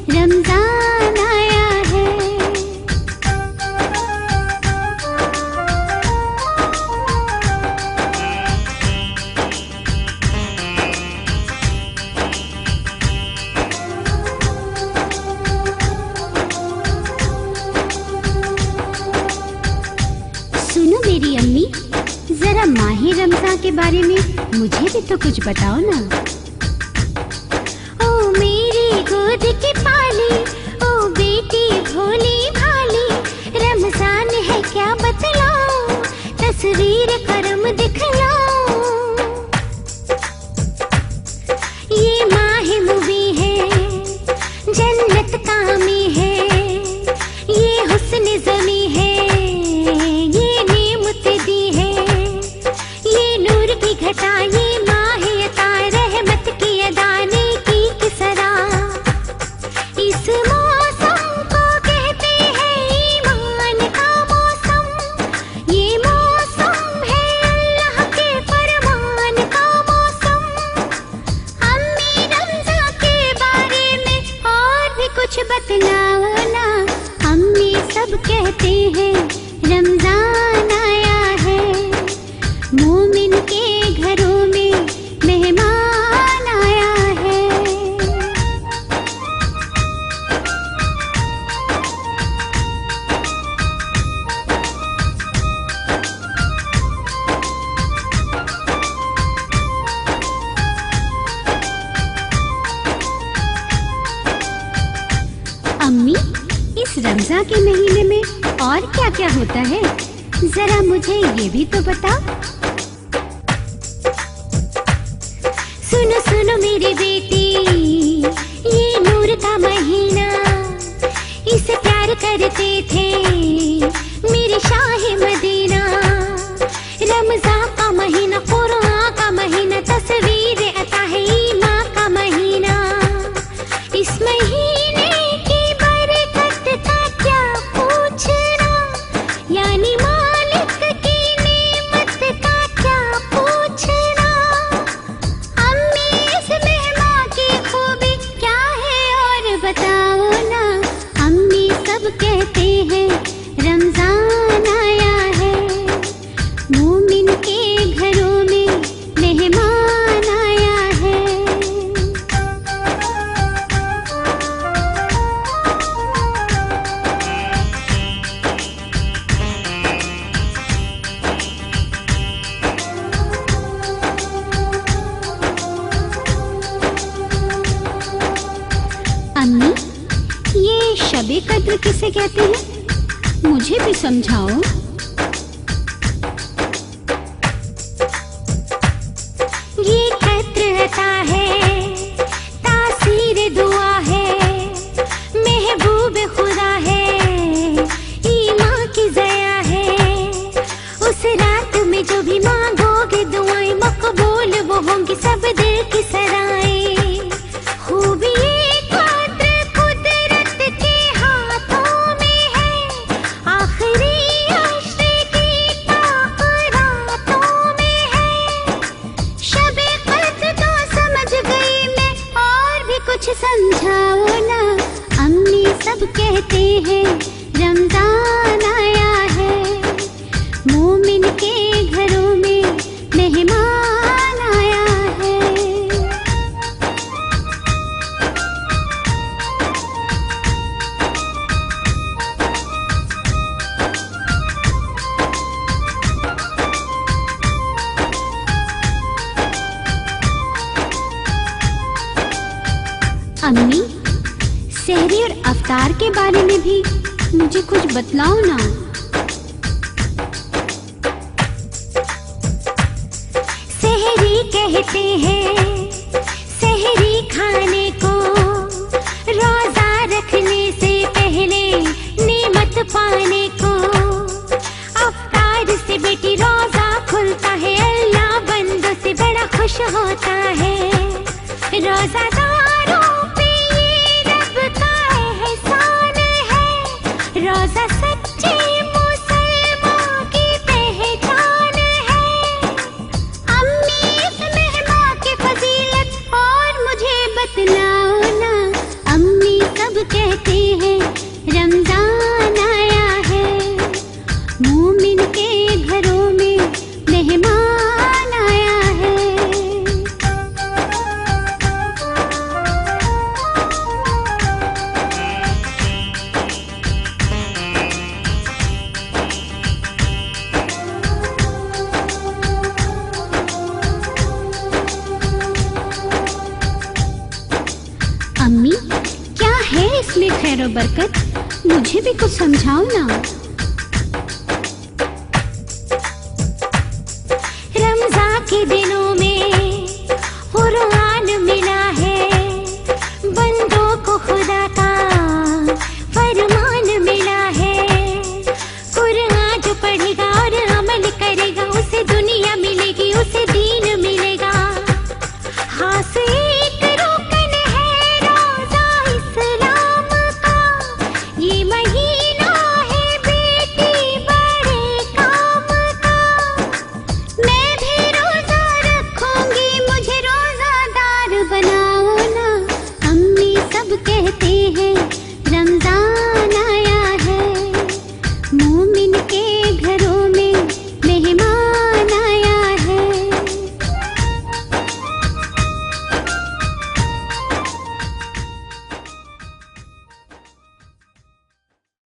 रमजान आया है। सुनो मेरी अम्मी, जरा माही रमजान के बारे में मुझे भी तो कुछ बताओ ना। ओ मेरी गोद की पाली, ओ बेटी भोली भाली, रमजान है क्या बतलाऊं, तस्वीर करम दिखलाऊं। ये माह मुबी है, जन्नत कामी है, ये हुस्न ज़मी है, ये नेमत दी है, ये नूर की घटा, ये माह अता, रहमत की अदाने की किसरा। इस मौसम को कहते हैं ईमान का मौसम, ये मौसम है अल्लाह के फरमान का मौसम। अम्मी रमज़ान के बारे में और भी कुछ बतलाओ ना। अम्मी सब कहते हैं रमजान आया है, मोमिन के घरों में मेहमान आया है। अम्मी, इस रमजान के महीने में और क्या क्या होता है, जरा मुझे ये भी तो बताओ। सुनो सुनो मेरी बेटी, ये नूर का महीना, इसे प्यार करते थे मेरे शाह मदीना। रमजान का महीना, कुरान का महीना, तस्वीर अता है ईमान का महीना। इस महीने की बरकत का क्या पूछना, यानी मालिक की नेमत का क्या पूछना। अम्मी इस मेहमान की खूबी क्या है और बताओ ना। अम्मी सब कहते हैं रमजान आया है, मोमिन के घरों में मेहमान आया है। अम्मी, ये शबे कद्र किसे कहते हैं, मुझे भी समझाओ। ये कद्र अता है, तासीर दुआ है, महबूब खुदा है, ईमान की ज़या है। उस रात में जो भी मांगोगे दुआएं मकबूल वो होंगी सब दिल की सराएं। खूबी कद्र कुदरत के हाथों में है, आखिरी अश्र की ताक़रातों में है। शबे कद्र तो समझ गई मैं, और भी कुछ समझाओ ना। अम्मी सब कहते हैं रमजान आया है, मोमिन के घरों में मेहमान आया है। अम्मी, सहरी और अफ्तार के बारे में भी मुझे कुछ बतलाओ ना। सहरी कहते हैं सहरी खाने को, रोजा रखने से पहले नेमत पाने को। अफ्तार से बेटी रोजा खुलता है, अल्लाह बंदों से बड़ा खुश होता है। रोजादारों पे ये रब का एहसान है, रोजा सच्चे मुसलमान की पहचान है। अम्मी इस मेहमान की फजीलत और मुझे बतलाओ ना। अम्मी सब रमजान आया है, मोमिन के घरों में मेहमान आया है। अम्मी, क्या है इसमें खैर और बरकत? मुझे भी कुछ समझाओ ना। रमज़ान के दिनों में कुरान मिला है, बंदों को खुदा का फरमान मिला है। कुरान जो पढ़ेगा और अमल करेगा, उसे दुनिया मिलेगी, उसे दीन मिलेगा। खास एक रुकन है रोज़ा इस्लाम का, ये महीना है बेटी बड़े काम का। मैं भी रोज़ा रखूंगी, मुझे रोज़ादार बनाओ ना। अम्मी सब कहते हैं